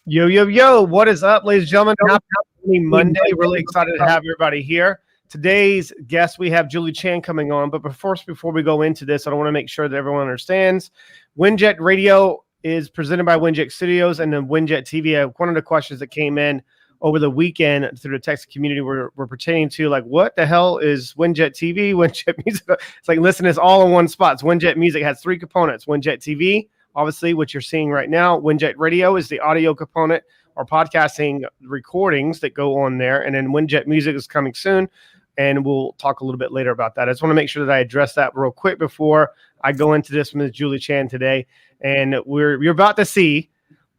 Yo, yo, yo, what is up, ladies and gentlemen? Happy Monday. Really excited to have everybody here. Today's guest, we have Julie Chan coming on. But before we go into this, I want to make sure that everyone understands. WINJECT Radio is presented by WINJECT Studios and then WINJECT TV. One of the questions that came in over the weekend through the text community we're pertaining to, like, what the hell is WINJECT TV, WINJECT Music? It's like, listen, it's all in one spot. It's WINJECT Music has three components. WINJECT TV, obviously, what you're seeing right now. WINJECT Radio is the audio component or podcasting recordings that go on there. And then WINJECT Music is coming soon. And we'll talk a little bit later about that. I just want to make sure that I address that real quick before I go into this with Julie Chan today. And you're about to see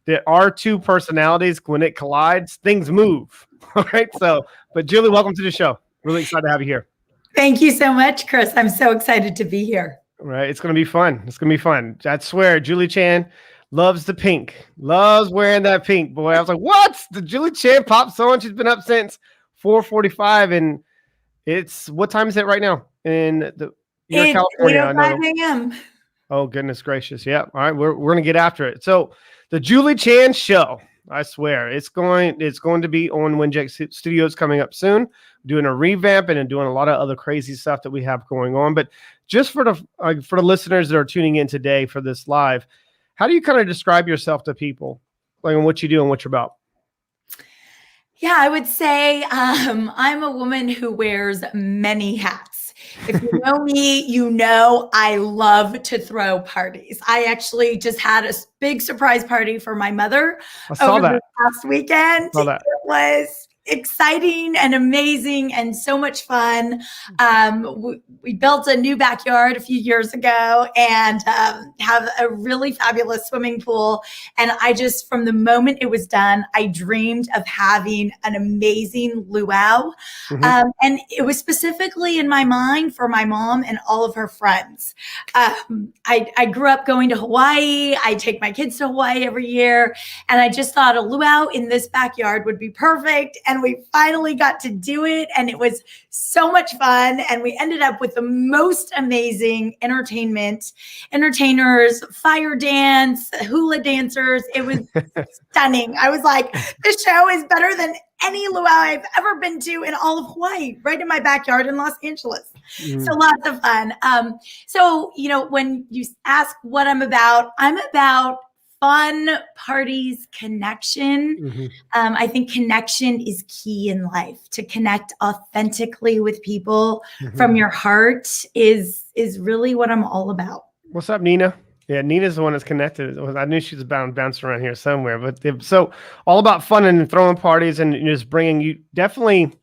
that our two personalities, when it collides, things move. All right. So, but Julie, welcome to the show. Really excited to have you here. Thank you so much, Chris. I'm so excited to be here. All right. It's going to be fun. It's going to be fun. I swear, Julie Chan loves the pink, loves wearing that pink. Boy, I was like, what? The Julie Chan pops on. She's been up since 4:45, and it's, what time is it right now in California? 8:05 a.m. Oh, goodness gracious. Yeah. All right. We're going to get after it. So the Julie Chan show, I swear, it's going to be on WINJECT Studios coming up soon, doing a revamp and doing a lot of other crazy stuff that we have going on. But just for the listeners that are tuning in today for this live, how do you kind of describe yourself to people, like, and what you do and what you're about? Yeah, I would say I'm a woman who wears many hats. If you know me, you know I love to throw parties. I actually just had a big surprise party for my mother over this past weekend. It was exciting and amazing and so much fun. We built a new backyard a few years ago and have a really fabulous swimming pool. And I just, from the moment it was done, I dreamed of having an amazing luau. And it was specifically in my mind for my mom and all of her friends. I grew up going to Hawaii. I take my kids to Hawaii every year. And I just thought a luau in this backyard would be perfect. And we finally got to do it, and it was so much fun. And we ended up with the most amazing entertainers, fire dance, hula dancers. It was stunning. I was like, this show is better than any luau I've ever been to in all of Hawaii, right in my backyard in Los Angeles. So lots of fun. So, you know, when you ask what I'm about fun, parties, connection. I think connection is key in life. To connect authentically with people from your heart is really what I'm all about. What's up, Nina? Yeah, Nina's the one that's connected. I knew she was bouncing around here somewhere. But so all about fun and throwing parties and just bringing you, definitely,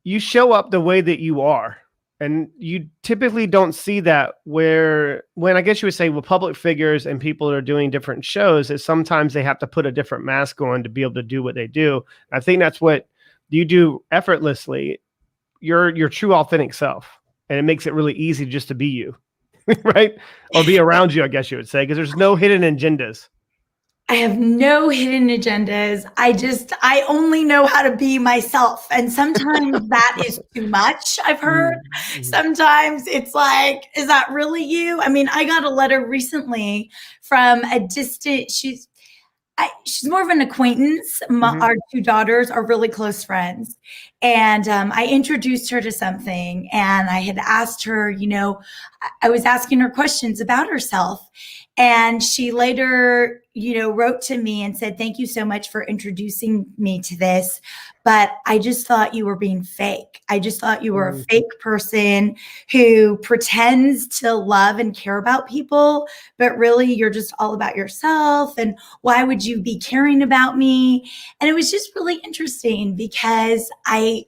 you show up the way that you are. And you typically don't see that when I guess you would say, well, public figures and people that are doing different shows, is sometimes they have to put a different mask on to be able to do what they do. I think that's what you do effortlessly. Your true authentic self. And it makes it really easy just to be you, right? Or be around you, I guess you would say, because there's no hidden agendas. I have no hidden agendas. I only know how to be myself. And sometimes that is too much, I've heard. Sometimes it's like, is that really you? I mean, I got a letter recently from a distant, she's more of an acquaintance. Our two daughters are really close friends. And I introduced her to something, and I had asked her, you know, I was asking her questions about herself. And she later, you know, wrote to me and said, thank you so much for introducing me to this. But I just thought you were being fake. I just thought you were a fake person who pretends to love and care about people, but really you're just all about yourself. And why would you be caring about me? And it was just really interesting because I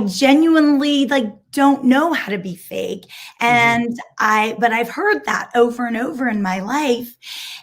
genuinely don't know how to be fake. And but I've heard that over and over in my life.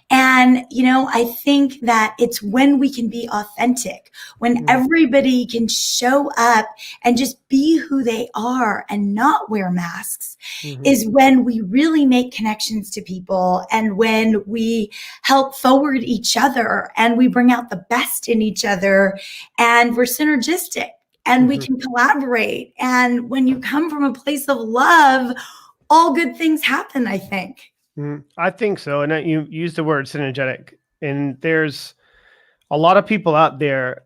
And, you know, I think that it's when we can be authentic, when everybody can show up and just be who they are and not wear masks, is when we really make connections to people, and when we help forward each other and we bring out the best in each other, and we're synergistic. And we can collaborate. And when you come from a place of love, all good things happen, I think. I think so. And you use the word synergetic. And there's a lot of people out there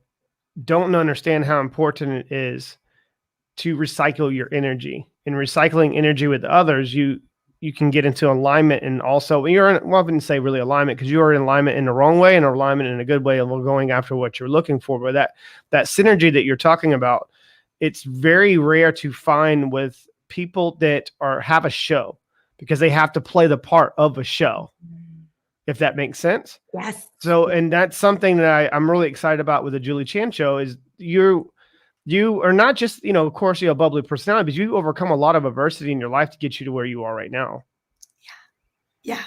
don't understand how important it is to recycle your energy. In recycling energy with others, you can get into alignment, and also well, I wouldn't say really alignment, because you are in alignment in the wrong way and alignment in a good way, and we're going after what you're looking for. But that synergy that you're talking about, it's very rare to find with people that have a show, because they have to play the part of a show, if that makes sense. Yes. So, and that's something that I'm really excited about with the Julie Chan show, is you are not just, of course, you have a bubbly personality, but you overcome a lot of adversity in your life to get you to where you are right now. Yeah.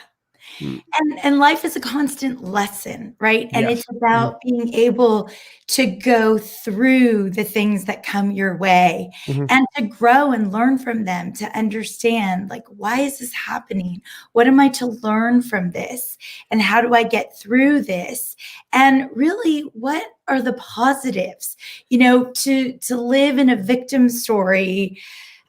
And life is a constant lesson, right? And Yes. it's about being able to go through the things that come your way and to grow and learn from them, to understand, like, why is this happening? What am I to learn from this? And how do I get through this? And really, what are the positives? To live in a victim story,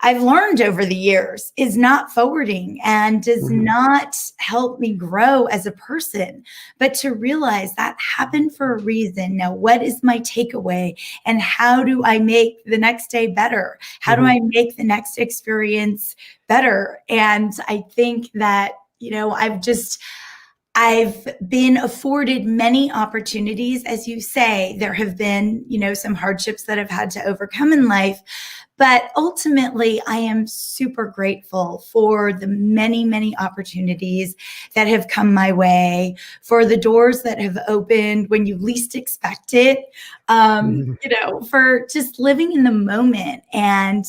I've learned over the years, is not forwarding and does not help me grow as a person. But to realize that happened for a reason. Now, what is my takeaway? And how do I make the next day better? How do I make the next experience better? And I think that, I've been afforded many opportunities. As you say, there have been, some hardships that I've had to overcome in life. But ultimately, I am super grateful for the many, many opportunities that have come my way, for the doors that have opened when you least expect it, for just living in the moment and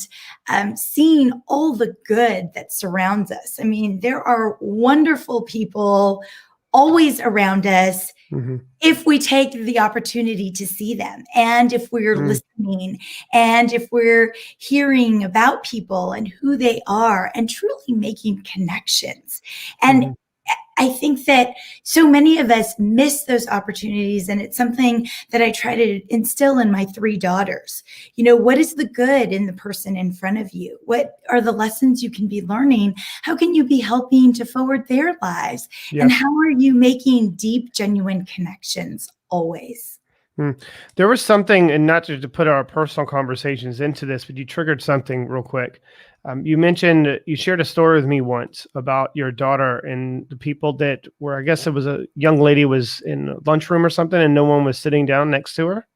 seeing all the good that surrounds us. I mean, there are wonderful people always around us if we take the opportunity to see them, and if we're listening, and if we're hearing about people and who they are, and truly making connections. And I think that so many of us miss those opportunities, and it's something that I try to instill in my 3 daughters. What is the good in the person in front of you? What are the lessons you can be learning? How can you be helping to forward their lives? Yes. And how are you making deep, genuine connections always? There was something, and not to put our personal conversations into this, but you triggered something real quick. You mentioned, you shared a story with me once about your daughter and the people that were, I guess it was a young lady was in a lunchroom or something, and no one was sitting down next to her.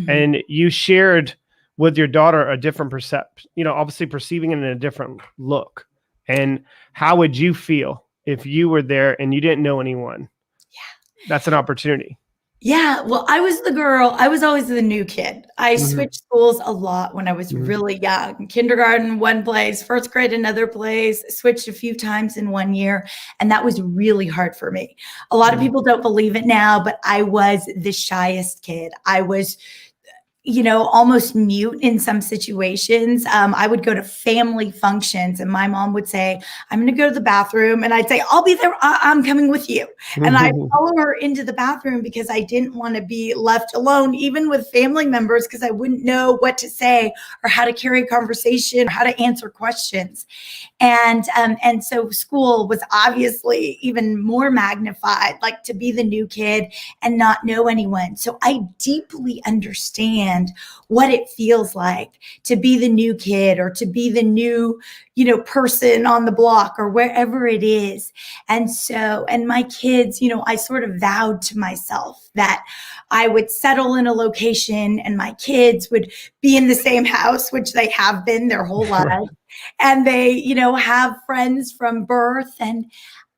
And you shared with your daughter a different perception, obviously perceiving it in a different look. And how would you feel if you were there and you didn't know anyone? Yeah. That's an opportunity. Yeah, well, I was the girl. I was always the new kid. I switched schools a lot when I was really young. Kindergarten, one place, first grade, another place, switched a few times in 1 year. And that was really hard for me. A lot of people don't believe it now, but I was the shyest kid. I was almost mute in some situations. I would go to family functions and my mom would say, I'm going to go to the bathroom. And I'd say, I'll be there. I'm coming with you. And I'd follow her into the bathroom because I didn't want to be left alone, even with family members, because I wouldn't know what to say or how to carry a conversation, or how to answer questions. And so school was obviously even more magnified, like to be the new kid and not know anyone. So I deeply understand what it feels like to be the new kid, or to be the new, person on the block, or wherever it is. And my kids, I sort of vowed to myself that I would settle in a location and my kids would be in the same house, which they have been their whole lives. And they, have friends from birth. And,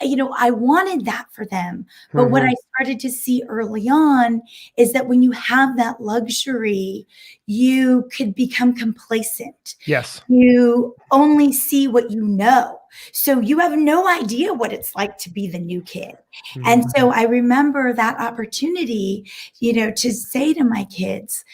I wanted that for them. But what I started to see early on is that when you have that luxury, you could become complacent. Yes. You only see what you know. So you have no idea what it's like to be the new kid. And so I remember that opportunity, to say to my kids,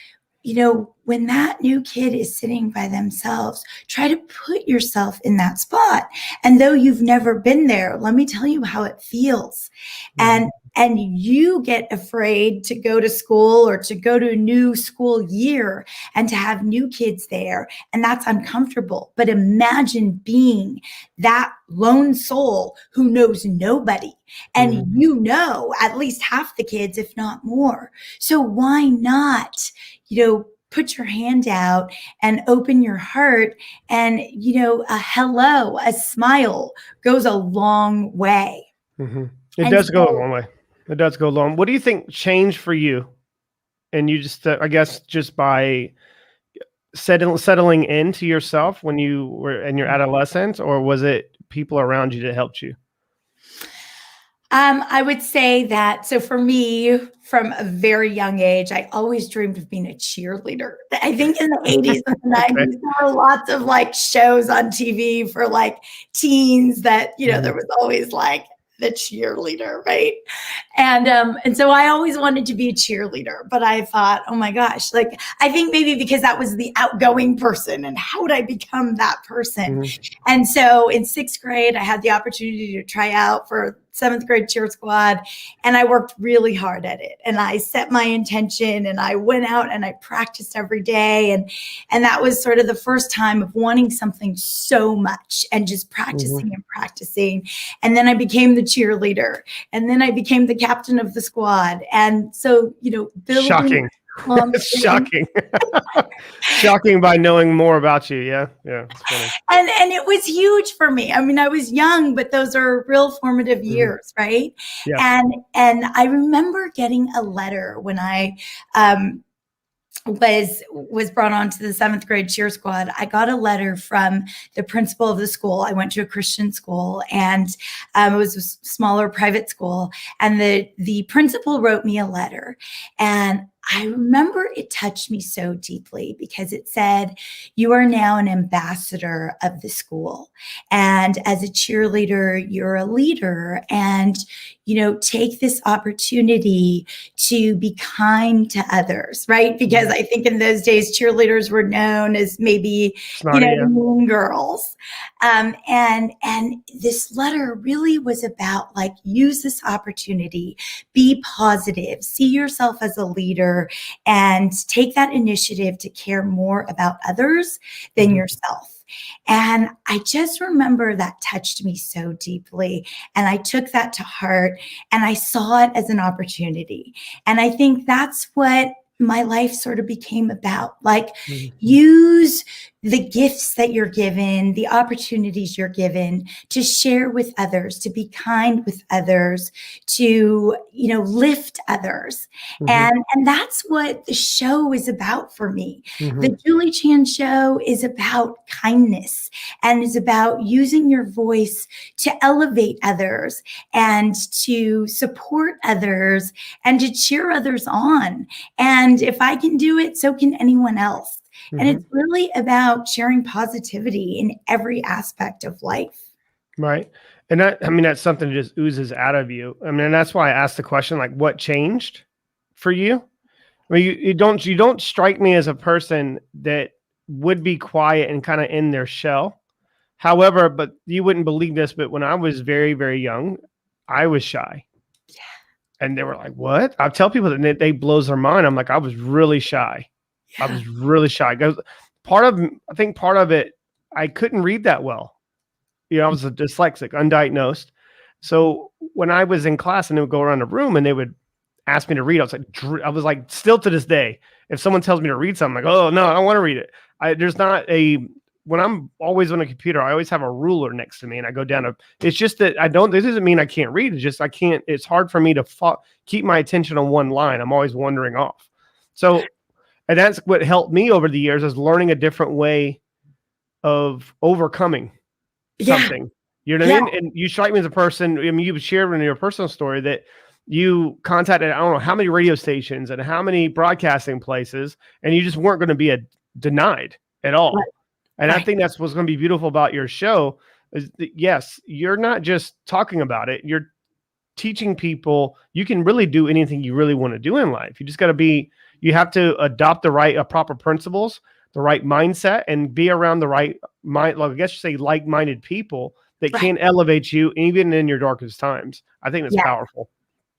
when that new kid is sitting by themselves, try to put yourself in that spot. And though you've never been there, let me tell you how it feels. And and you get afraid to go to school or to go to a new school year and to have new kids there, and that's uncomfortable. But imagine being that lone soul who knows nobody, and you know at least half the kids, if not more. So why not, put your hand out and open your heart, and a hello, a smile goes a long way. It does go a long way. It does go long. What do you think changed for you? And you just, I guess, just by settling into yourself when you were in your adolescence, or was it people around you that helped you? I would say that, so for me, from a very young age, I always dreamed of being a cheerleader. I think in the 80s and the 90s, there were lots of like shows on TV for like teens that, there was always like the cheerleader, right? And so I always wanted to be a cheerleader, but I thought, oh my gosh, like, I think maybe because that was the outgoing person, and how would I become that person? And so in 6th grade, I had the opportunity to try out for 7th grade cheer squad, and I worked really hard at it, and I set my intention, and I went out and I practiced every day. And that was sort of the first time of wanting something so much and just practicing and practicing. And then I became the cheerleader, and then I became the captain of the squad. And so, building— Shocking. Shocking. Shocking by knowing more about you. Yeah. It's funny. And it was huge for me. I mean, I was young, but those are real formative years, right? Yeah. And I remember getting a letter when I was brought on to the 7th grade cheer squad. I got a letter from the principal of the school. I went to a Christian school, and it was a smaller private school. And the principal wrote me a letter, and I remember it touched me so deeply because it said, "You are now an ambassador of the school. And as a cheerleader, you're a leader. And, take this opportunity to be kind to others," right? Because I think in those days, cheerleaders were known as maybe, mean girls. And this letter really was about like, use this opportunity, be positive, see yourself as a leader, and take that initiative to care more about others than yourself. And I just remember that touched me so deeply. And I took that to heart, and I saw it as an opportunity. And I think that's what my life sort of became about. Like, use the gifts that you're given, the opportunities you're given to share with others, to be kind with others, to, lift others. And that's what the show is about for me. The Julie Chan Show is about kindness, and is about using your voice to elevate others and to support others and to cheer others on. And if I can do it, so can anyone else. And it's really about sharing positivity in every aspect of life. Right. And that's something that just oozes out of you. I mean, and that's why I asked the question, like, what changed for you? I mean, you don't strike me as a person that would be quiet and kind of in their shell. However, but you wouldn't believe this, but when I was very, very young, I was shy. Yeah. And they were like, what? I tell people that they blows their mind. I'm like, I was really shy. Yeah. I was really shy. Because I think part of it, I couldn't read that well. I was a dyslexic, undiagnosed. So when I was in class and they would go around the room and they would ask me to read, I was like, still to this day, if someone tells me to read something, I'm like, oh no, I don't want to read it. When I'm always on a computer, I always have a ruler next to me, and I go down it's just that this doesn't mean I can't read. It's just, it's hard for me to keep my attention on one line. I'm always wandering off. So, and that's what helped me over the years, is learning a different way of overcoming something. You know what I mean? And you strike me as a person, I mean, you shared in your personal story that you contacted, I don't know how many radio stations and how many broadcasting places, and you just weren't going to be denied at all. Right. And I think that's what's going to be beautiful about your show is that, yes, you're not just talking about it. You're teaching people you can really do anything you really want to do in life. You just got to you have to adopt the proper principles, the right mindset, and be around the right mind. I guess you say like-minded people that can elevate you even in your darkest times. I think that's powerful.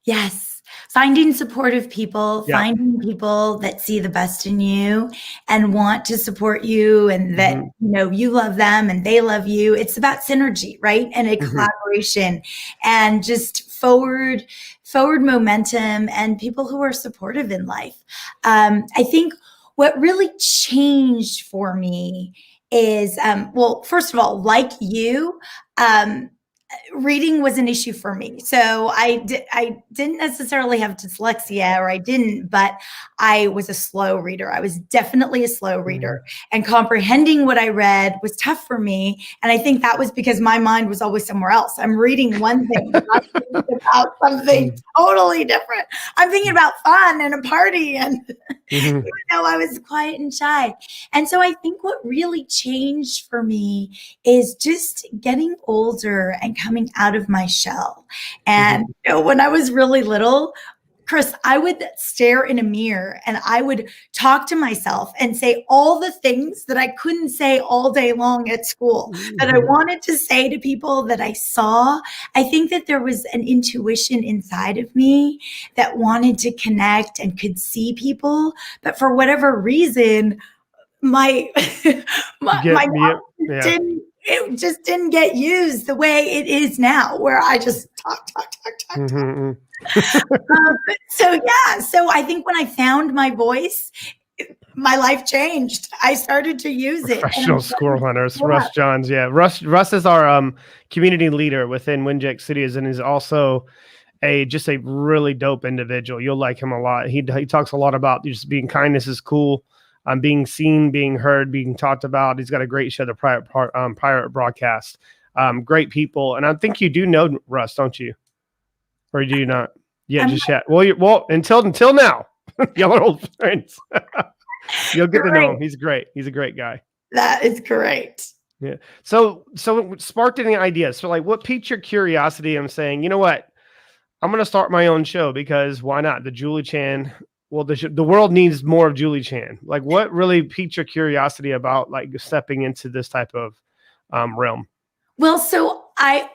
Yes. Finding supportive people, Yeah. finding people that see the best in you and want to support you and that, you love them and they love you. It's about synergy, right? And a collaboration and just forward momentum and people who are supportive in life. I think what really changed for me is, well, first of all, like you, reading was an issue for me. So I didn't necessarily have dyslexia, or I didn't, but I was a slow reader. I was definitely a slow reader, and comprehending what I read was tough for me. And I think that was because my mind was always somewhere else. I'm reading one thing, and I'm thinking about something totally different. I'm thinking about fun and a party, and even though I was quiet and shy. And so I think what really changed for me is just getting older and coming out of my shell. And when I was really little, Chris, I would stare in a mirror and I would talk to myself and say all the things that I couldn't say all day long at school, that I wanted to say to people that I saw. I think that there was an intuition inside of me that wanted to connect and could see people. But for whatever reason, my mouth it just didn't get used the way it is now, where I just talk. So I think when I found my voice, my life changed. I started to use it. Professional squirrel hunters, Russ Johns. Yeah, Russ is our community leader within WINJECT Cities, and is also just a really dope individual. You'll like him a lot. He talks a lot about just being kindness is cool. Being seen, being heard, being talked about. He's got a great show, the Pirate Broadcast. Great people. And I think you do know Russ, don't you? Or do you not? Yeah, just yet. Well, until now, y'all are old friends. You'll get to know him. He's great. He's a great guy. That is great. Yeah. So it sparked any ideas? So like, what piqued your curiosity? I'm saying, you know what? I'm going to start my own show, because why not? The Julie Chan. Well, the world needs more of Julie Chan. Like, what really piqued your curiosity about like stepping into this type of realm? Well, so I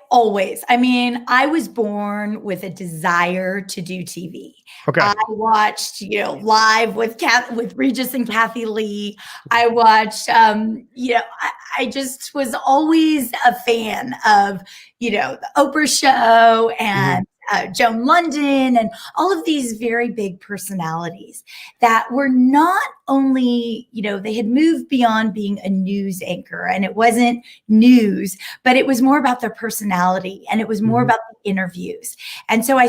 was born with a desire to do TV. Okay. I watched, Live with Regis and Kathy Lee. I watched, I just was always a fan of, the Oprah show and Joan London and all of these very big personalities that were not only, they had moved beyond being a news anchor, and it wasn't news, but it was more about their personality, and it was more about the interviews. And so I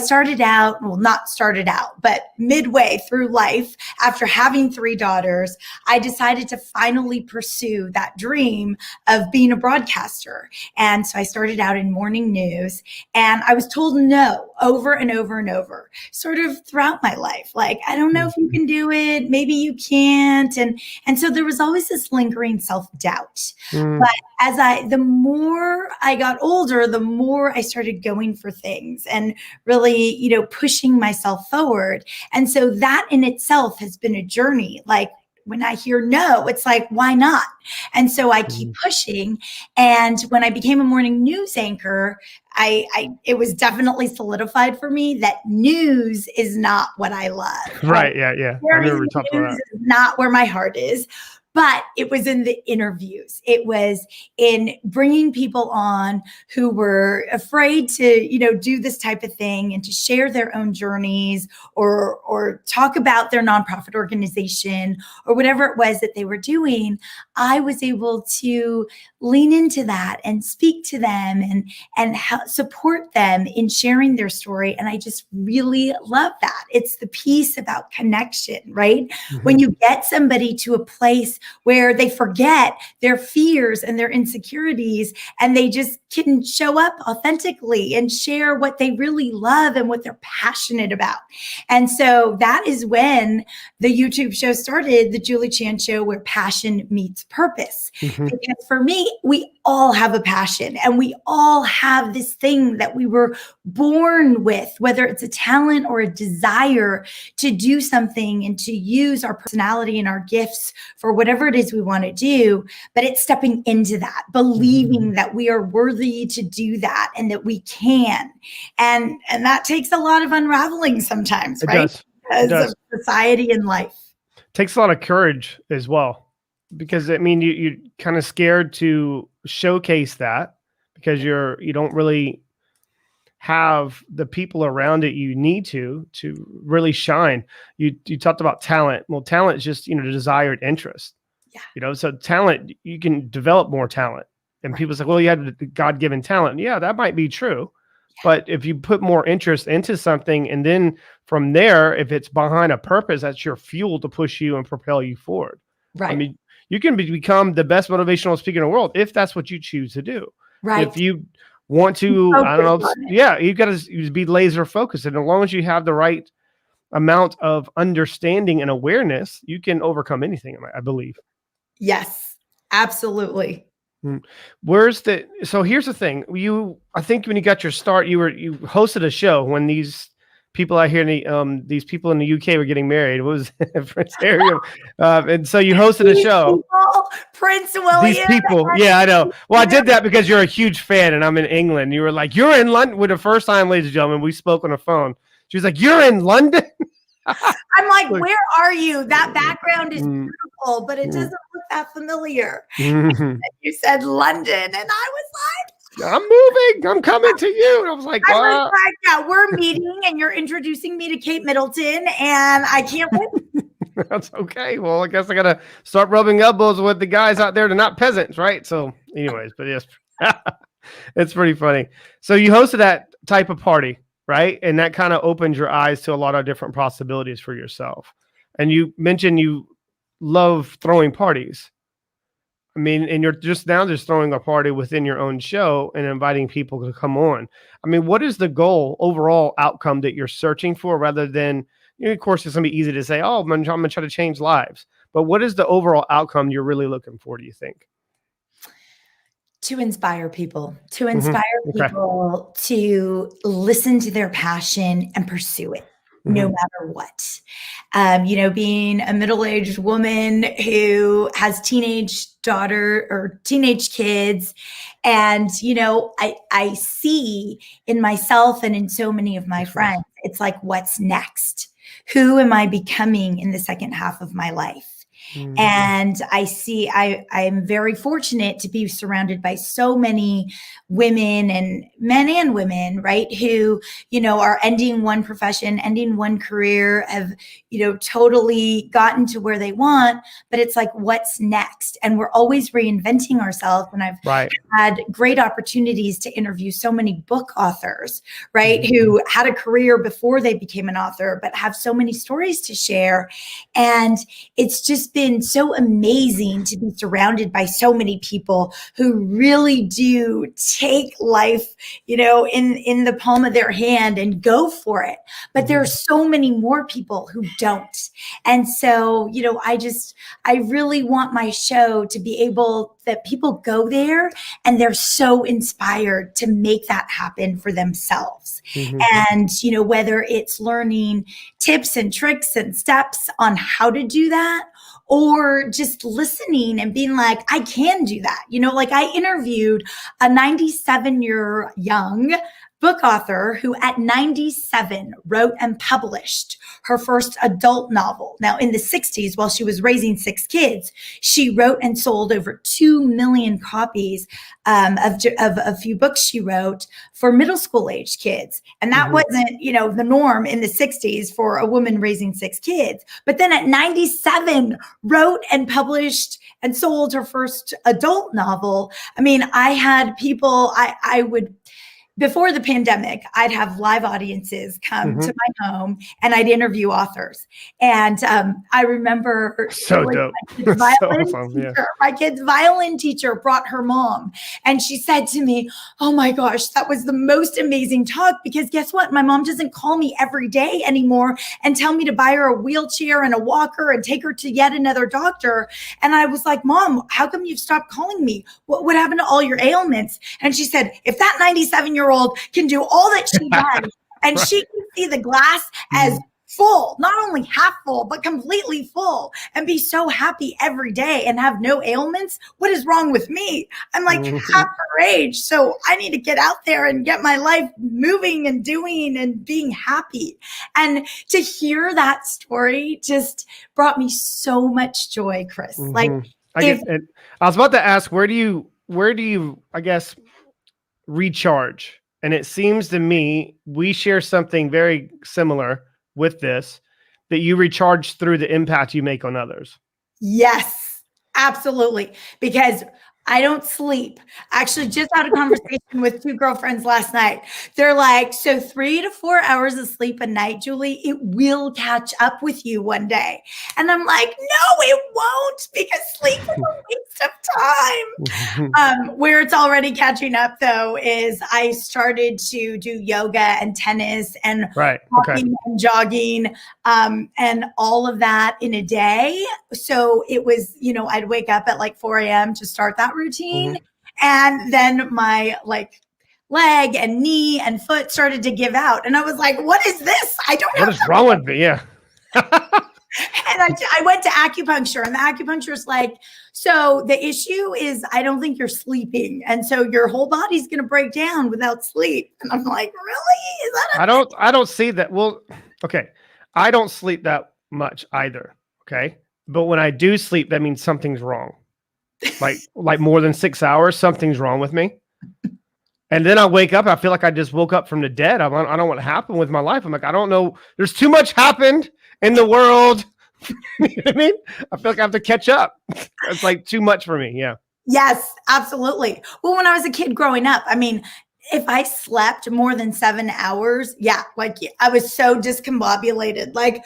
but midway through life, after having 3 daughters, I decided to finally pursue that dream of being a broadcaster. And so I started out in morning news, and I was told no over and over and over, sort of throughout my life. Like, I don't know if you can do it. Maybe you can't. And so there was always this lingering self-doubt. But the more I got older, the more I started going for things and really, pushing myself forward. And so that in itself has been a journey. Like, when I hear no, it's like, why not? And so I keep pushing. And when I became a morning news anchor, it was definitely solidified for me that news is not what I love. Right. Yeah. I remember talking about that. News is not where my heart is. But it was in the interviews. It was in bringing people on who were afraid to, do this type of thing and to share their own journeys or talk about their nonprofit organization or whatever it was that they were doing. I was able to lean into that and speak to them and support them in sharing their story. And I just really love that. It's the piece about connection, right? When you get somebody to a place where they forget their fears and their insecurities, and they just can show up authentically and share what they really love and what they're passionate about. And so that is when the YouTube show started, the Julie Chan Show, where passion meets purpose. Because for me, we all have a passion, and we all have this thing that we were born with, whether it's a talent or a desire to do something and to use our personality and our gifts for whatever it is we want to do. But it's stepping into that, believing that we are worthy to do that and that we can. And that takes a lot of unraveling sometimes, It right? does. Because It does. of society and life. Takes a lot of courage as well, because I mean, you're kind of scared to showcase that because you don't really have the people around it you need to really shine. You talked about talent. Well, talent is just, the desired interest. Yeah. So talent, you can develop more talent. And people say, well, you have the God-given talent. Yeah, that might be true. But if you put more interest into something, and then from there, if it's behind a purpose, that's your fuel to push you and propel you forward. Right. I mean, you can become the best motivational speaker in the world if that's what you choose to do. Right. If you want to, I don't know, you've got to be laser focused. And as long as you have the right amount of understanding and awareness, you can overcome anything, I believe. Yes, absolutely. So here's the thing. I think when you got your start, you hosted a show when these people out here, these people in the UK were getting married. What was Prince Harry? And so you hosted a show. Prince William. These people. Yeah, I know. Well, I did that because you're a huge fan and I'm in England. You were like, you're in London. With the first time, ladies and gentlemen, we spoke on the phone. She was like, you're in London? I'm like, where are you? That background is beautiful, but it doesn't look that familiar. You said London, and I was like, I'm moving. I'm coming to you. And I was like, wow. Yeah, we're meeting, and you're introducing me to Kate Middleton, and I can't wait. That's okay. Well, I guess I got to start rubbing elbows with the guys out there. They're not peasants, right? So anyways, but yes, it's pretty funny. So you hosted that type of party, right? And that kind of opened your eyes to a lot of different possibilities for yourself. And you mentioned you love throwing parties. I mean, and you're just throwing a party within your own show and inviting people to come on. I mean, what is the goal, overall outcome that you're searching for, rather than, of course, it's going to be easy to say, oh, I'm going to try to change lives. But what is the overall outcome you're really looking for, do you think? To inspire people, people to listen to their passion and pursue it, no matter what. Being a middle-aged woman who has teenage daughter or teenage kids, and, I see in myself and in so many of my friends, it's like, what's next? Who am I becoming in the second half of my life? And I am very fortunate to be surrounded by so many women, and men and women, right, who, are ending one profession, ending one career, have, totally gotten to where they want, but it's like, what's next? And we're always reinventing ourselves. And I've had great opportunities to interview so many book authors, right, who had a career before they became an author, but have so many stories to share. And it's just been so amazing to be surrounded by so many people who really do take life, in the palm of their hand and go for it. But there are so many more people who don't. And so, I really want my show to be able, that people go there and they're so inspired to make that happen for themselves. And, whether it's learning tips and tricks and steps on how to do that, or just listening and being like, I can do that. I interviewed a 97-year young book author who at 97 wrote and published her first adult novel. Now, in the 60s, while she was raising 6 kids, she wrote and sold over 2 million copies of a few books she wrote for middle school age kids. And that wasn't, the norm in the 60s for a woman raising 6 kids. But then at 97, wrote and published and sold her first adult novel. I mean, I had people, I would before the pandemic, I'd have live audiences come to my home and I'd interview authors. And I remember so dope. My kid's violin teacher brought her mom, and she said to me, "Oh my gosh, that was the most amazing talk, because guess what? My mom doesn't call me every day anymore and tell me to buy her a wheelchair and a walker and take her to yet another doctor." And I was like, "Mom, how come you've stopped calling me? What happened to all your ailments?" And she said, "If that 97-year-old can do all that she does, and she can see the glass as full, not only half full, but completely full, and be so happy every day and have no ailments, what is wrong with me? I'm like half her age. So I need to get out there and get my life moving and doing and being happy." And to hear that story just brought me so much joy, Chris. Like, I was about to ask, where do you, I guess, recharge? And it seems to me we share something very similar with this, that you recharge through the impact you make on others. Yes, absolutely. Because I don't sleep. Actually, just had a conversation with two girlfriends last night. They're like, "So 3 to 4 hours of sleep a night, Julie, it will catch up with you one day." And I'm like, "No, it won't, because sleep is a waste of time." Where it's already catching up, though, is I started to do yoga and tennis and walking and jogging and all of that in a day. So it was, I'd wake up at like 4 a.m. to start that routine. And then my leg and knee and foot started to give out. And I was like, "What is this? I don't know. What is wrong with me?" Yeah. And I went to acupuncture, and the acupuncturist like, "So the issue is I don't think you're sleeping. And so your whole body's going to break down without sleep." And I'm like, "Really? Is that I don't see that. Well, okay. I don't sleep that much either. Okay. But when I do sleep, that means something's wrong. Like more than 6 hours, something's wrong with me. And then I wake up, I feel like I just woke up from the dead. I don't know what happened with my life. I'm like, I don't know. There's too much happened in the world. You know what I mean? I feel like I have to catch up. It's like too much for me. Yeah. Yes, absolutely. Well, when I was a kid growing up, I mean, if I slept more than 7 hours, I was so discombobulated. Like,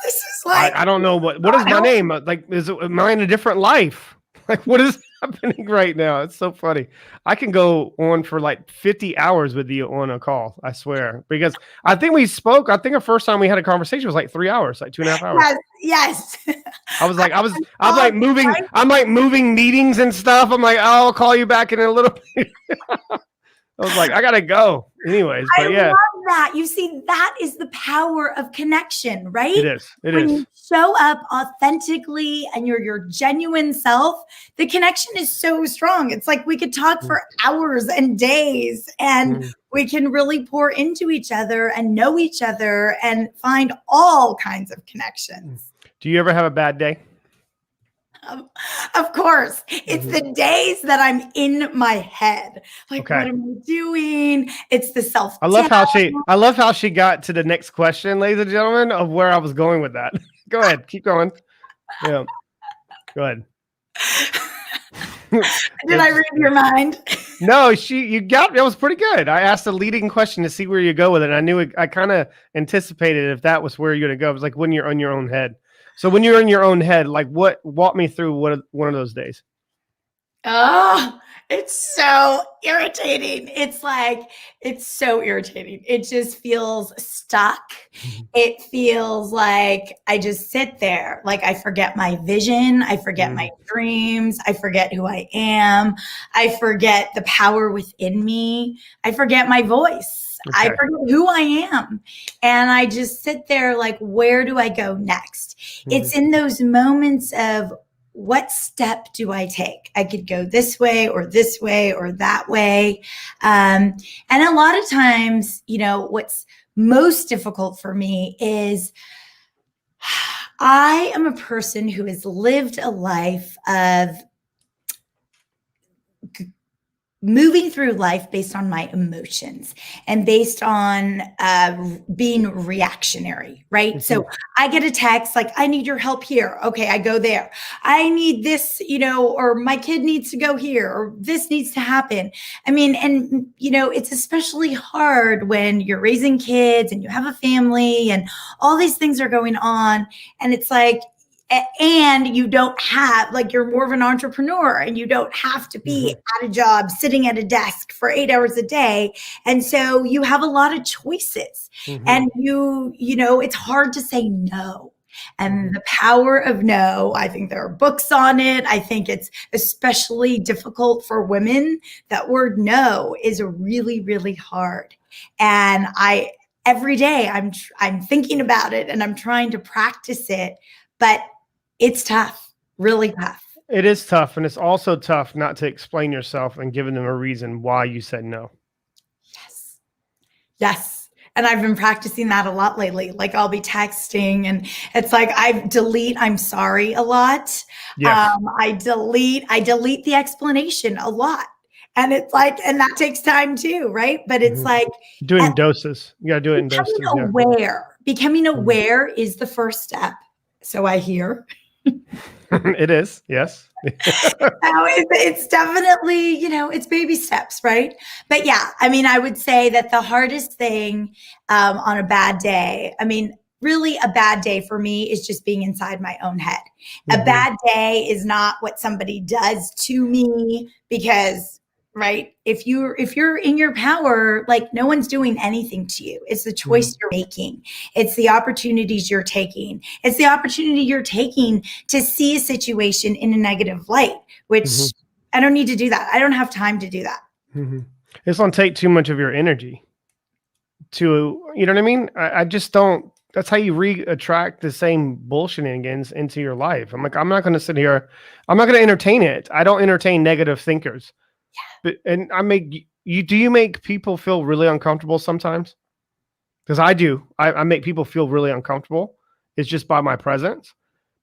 this is like, I don't know what is my name? Like, am I in a different life? Like, what is happening right now? It's so funny. I can go on for like 50 hours with you on a call. I swear, because I think we spoke. I think the first time we had a conversation was like 3 hours, like 2.5 hours. Yes. I was like moving. I'm like moving meetings and stuff. I'm like, "Oh, I'll call you back in a little bit." I was like, I gotta go. Anyways, but yeah. I love that. You see, that is the power of connection, right? It is. When you show up authentically and you're your genuine self, the connection is so strong. It's like we could talk for hours and days, and we can really pour into each other and know each other and find all kinds of connections. Do you ever have a bad day? Of course. It's the days that I'm in my head. Like, what am I doing? It's the self. I love how she got to the next question, ladies and gentlemen, of where I was going with that. Go ahead. Keep going. Yeah. Go ahead. Did I read your mind? No, you got me. That was pretty good. I asked a leading question to see where you go with it. And I knew I kind of anticipated if that was where you're going to go. It was like when you're on your own head. So when you're in your own head, like walk me through one of those days. Oh, it's so irritating. It's so irritating. It just feels stuck. It feels like I just sit there. Like I forget my vision. I forget my dreams. I forget who I am. I forget the power within me. I forget my voice. I forget who I am. And I just sit there like, where do I go next? It's in those moments of, what step do I take? I could go this way or that way. And a lot of times, what's most difficult for me is I am a person who has lived a life of moving through life based on my emotions and based on being reactionary, right? Mm-hmm. So I get a text like, I need your help here. Okay, I go there. I need this, or my kid needs to go here, or this needs to happen. I mean, and, it's especially hard when you're raising kids and you have a family and all these things are going on. And it's like, and you don't have, like, you're more of an entrepreneur and you don't have to be at a job sitting at a desk for 8 hours a day. And so you have a lot of choices and it's hard to say no. And the power of no, I think there are books on it. I think it's especially difficult for women. That word no is really, really hard. And every day I'm thinking about it and I'm trying to practice it, but it's tough, really tough. It is tough. And it's also tough not to explain yourself and giving them a reason why you said no. Yes. Yes. And I've been practicing that a lot lately. Like, I'll be texting and it's like I delete "I'm sorry" a lot. Yes. I delete the explanation a lot. And it's like, and that takes time too, right? But it's like doing doses. You gotta do it in doses. Becoming aware is the first step. So I hear. It is, yes. It's definitely, it's baby steps, right? But yeah, I mean, I would say that the hardest thing on a bad day, I mean, really a bad day for me is just being inside my own head. A bad day is not what somebody does to me because, right, if you're in your power, like, no one's doing anything to you. It's the choice you're making. It's the opportunities you're taking. It's the opportunity you're taking to see a situation in a negative light, which I don't need to do that. I don't have time to do that. It's going to take too much of your energy to, you know what I mean? I just don't. That's how you attract the same bullshenanigans into your life. I'm like, I'm not going to sit here. I'm not going to entertain it. I don't entertain negative thinkers. But, and do you make people feel really uncomfortable sometimes? Because I do. I make people feel really uncomfortable. It's just by my presence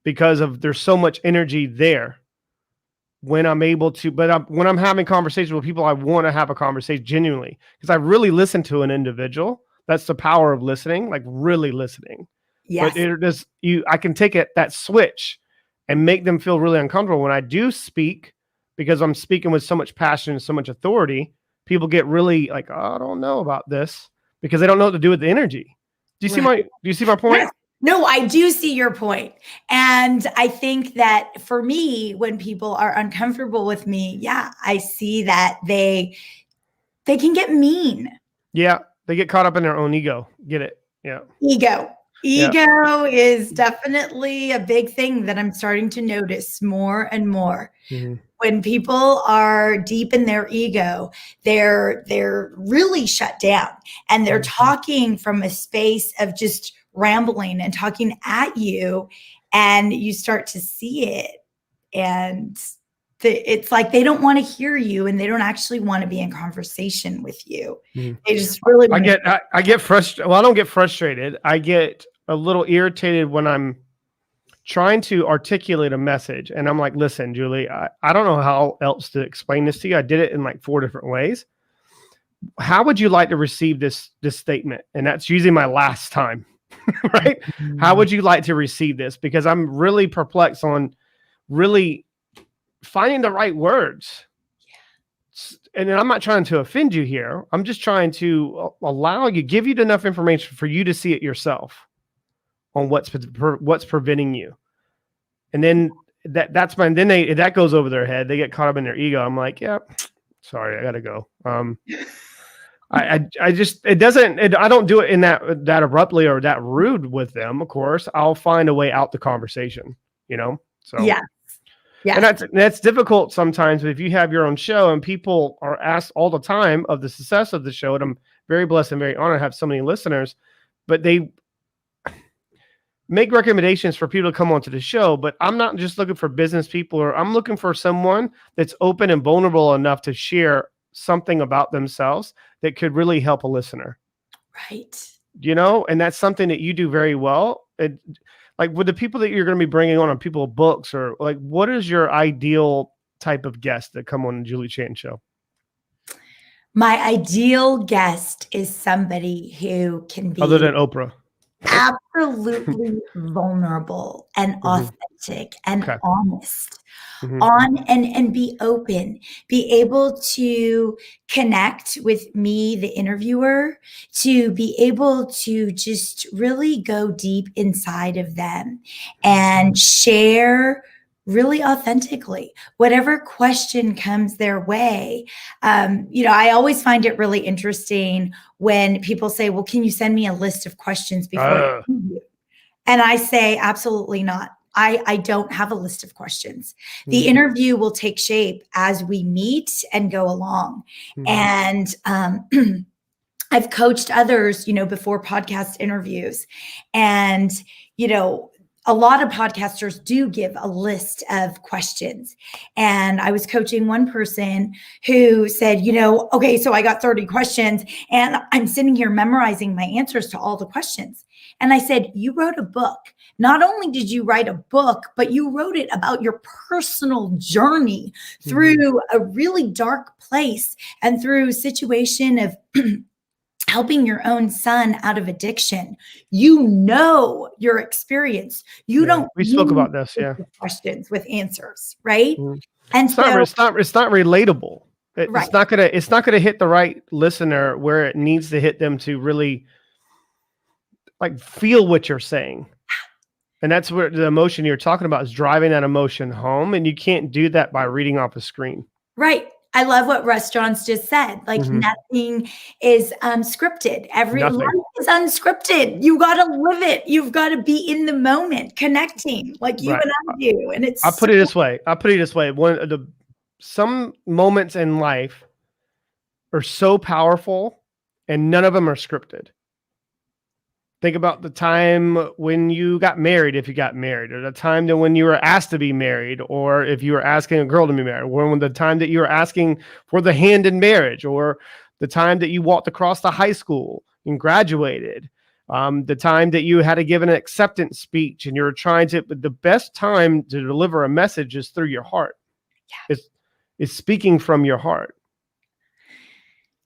because there's so much energy there when I'm able to, but when I'm having conversations with people, I want to have a conversation genuinely because I really listen to an individual. That's the power of listening, like really listening. Yes. But I can take that switch and make them feel really uncomfortable when I do speak. Because I'm speaking with so much passion and so much authority, people get really like, oh, I don't know about this because they don't know what to do with the energy. Do you see my point? Yes. No, I do see your point. And I think that for me, when people are uncomfortable with me, yeah, I see that they can get mean. Yeah. They get caught up in their own ego. Get it? Yeah. Ego is definitely a big thing that I'm starting to notice more and more. When people are deep in their ego, they're really shut down and they're talking from a space of just rambling and talking at you, and you start to see it, and it's like they don't want to hear you and they don't actually want to be in conversation with you. They just really I get frustrated. Well, I don't get frustrated. I get a little irritated when I'm trying to articulate a message and I'm like, listen, Julie, I don't know how else to explain this to you. I did it in like 4 different ways. How would you like to receive this statement? And that's usually my last time, right? How would you like to receive this? Because I'm really perplexed on really finding the right words. And I'm not trying to offend you here. I'm just trying to give you enough information for you to see it yourself on what's preventing you. And then that's when that goes over their head. They get caught up in their ego. I'm like, yeah, sorry, I gotta go. I don't do it in that abruptly or that rude with them. Of course, I'll find a way out the conversation, So yeah. And that's difficult sometimes if you have your own show and people are asked all the time of the success of the show. And I'm very blessed and very honored to have so many listeners, but they make recommendations for people to come onto the show. But I'm not just looking for business people, or I'm looking for someone that's open and vulnerable enough to share something about themselves that could really help a listener. Right. And that's something that you do very well. Like with the people that you're going to be bringing on people of books, or like, what is your ideal type of guest that come on the Julie Chan show? My ideal guest is somebody who can be Other than Oprah. absolutely vulnerable and authentic and Okay. honest. And be open, be able to connect with me, the interviewer, to be able to just really go deep inside of them and share really authentically whatever question comes their way. I always find it really interesting when people say, well, can you send me a list of questions before the interview? And I say, absolutely not. I don't have a list of questions. The interview will take shape as we meet and go along. And I've coached others, before podcast interviews. And, a lot of podcasters do give a list of questions. And I was coaching one person who said, okay, so I got 30 questions and I'm sitting here memorizing my answers to all the questions. And I said, you wrote a book. Not only did you write a book, but you wrote it about your personal journey through a really dark place and through a situation of helping your own son out of addiction. Your experience. You don't. We spoke about this. Yeah. Questions with answers, right? And it's not relatable. It's not gonna hit the right listener where it needs to hit them to really feel what you're saying. And that's where the emotion you're talking about is driving that emotion home. And you can't do that by reading off a screen. Right. I love what Russ Johns just said. Nothing is scripted. Life is unscripted. You got to live it. You've got to be in the moment, connecting like you and I do. And I'll put it this way. Some moments in life are so powerful and none of them are scripted. Think about the time when you got married, if you got married, or the time that when you were asked to be married, or if you were asking a girl to be married, or when the time that you were asking for the hand in marriage, or the time that you walked across the high school and graduated, the time that you had to give an acceptance speech and you're trying to, but the best time to deliver a message is through your heart. Yeah. It's speaking from your heart.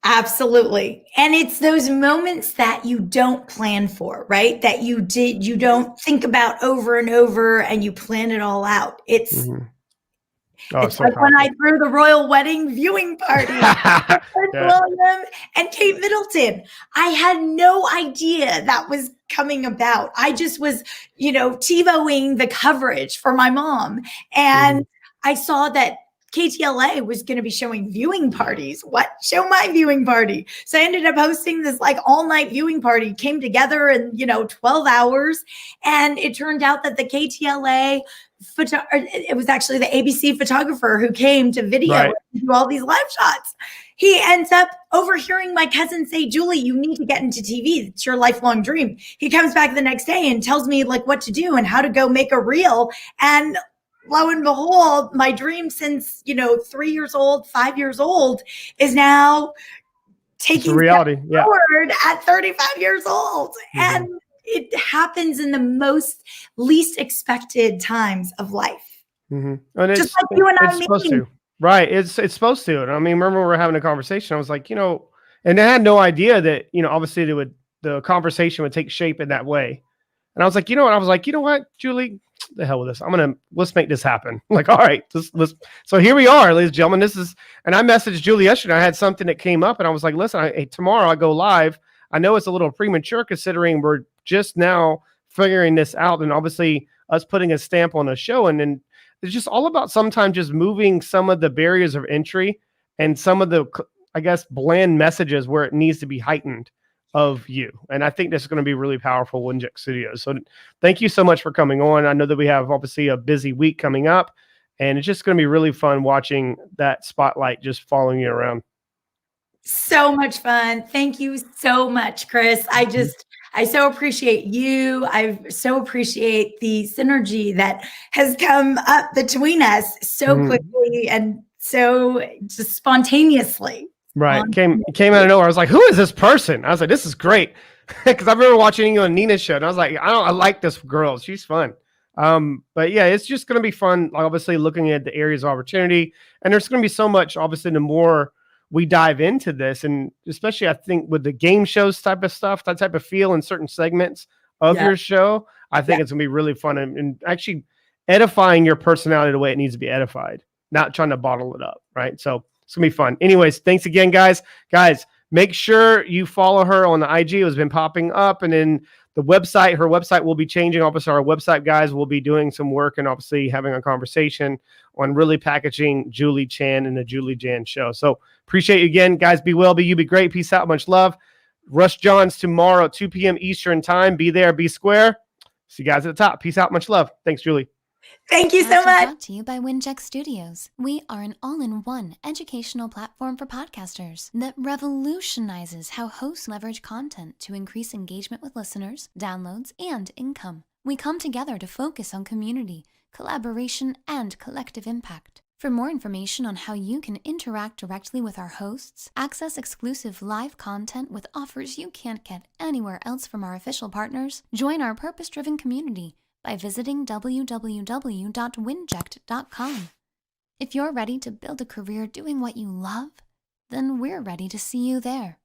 Absolutely. And it's those moments that you don't plan for, right? That you don't think about over and over and you plan it all out. It's like so when I threw the royal wedding viewing party with William and Kate Middleton. I had no idea that was coming about. I just was, TiVoing the coverage for my mom. And I saw that KTLA was going to be showing viewing parties. What? Show my viewing party. So I ended up hosting this all night viewing party, came together in, 12 hours. And it turned out that the KTLA it was actually the ABC photographer who came to video and do all these live shots. He ends up overhearing my cousin say, Julie, you need to get into TV. It's your lifelong dream. He comes back the next day and tells me what to do and how to go make a reel. And lo and behold, my dream since, 3 years old, 5 years old is now taking reality forward at 35 years old. And it happens in the least expected times of life. And just like you and I supposed to. Right. It's supposed to. And I mean, remember we were having a conversation. I was like, and I had no idea that, obviously the conversation would take shape in that way. And I was like, you know what, Julie, the hell with this. Let's make this happen. All right, let's. So here we are, ladies and gentlemen. And I messaged Julie yesterday. I had something that came up and I was like, listen, tomorrow I go live. I know it's a little premature considering we're just now figuring this out. And obviously us putting a stamp on a show. And then it's just all about sometimes just moving some of the barriers of entry and some of the, I guess, bland messages where it needs to be heightened of you. And I think this is going to be really powerful, WINJECT Studios. So thank you so much for coming on. I know that we have obviously a busy week coming up, and it's just going to be really fun watching that spotlight just following you around. So much fun. Thank you so much, Chris. I so appreciate you. I so appreciate the synergy that has come up between us so quickly and so just spontaneously. Right. Came out of nowhere. I was like, who is this person? I was like, this is great. Because I remember watching you on Nina's show and I was like, I like this girl. She's fun. But yeah, it's just going to be fun. Obviously looking at the areas of opportunity, and there's going to be so much, obviously, the more we dive into this, and especially I think with the game shows type of stuff, that type of feel in certain segments of your show, I think it's gonna be really fun and actually edifying your personality the way it needs to be edified, not trying to bottle it up, right? So it's gonna be fun. Anyways, thanks again, guys. Guys, make sure you follow her on the IG. It has been popping up, and then the website, her website will be changing. Obviously, our website guys will be doing some work and obviously having a conversation on really packaging Julie Chan and the Julie Jan show. So appreciate you again, guys. Be well, be you, be great. Peace out. Much love. Rush Johns tomorrow at 2 p.m. Eastern time. Be there, be square. See you guys at the top. Peace out. Much love. Thanks, Julie. Thank you so much. Brought to you by WINJECT Studios. We are an all-in-one educational platform for podcasters that revolutionizes how hosts leverage content to increase engagement with listeners, downloads, and income. We come together to focus on community, collaboration, and collective impact. For more information on how you can interact directly with our hosts, access exclusive live content with offers you can't get anywhere else from our official partners, join our purpose-driven community by visiting www.winject.com. If you're ready to build a career doing what you love, then we're ready to see you there.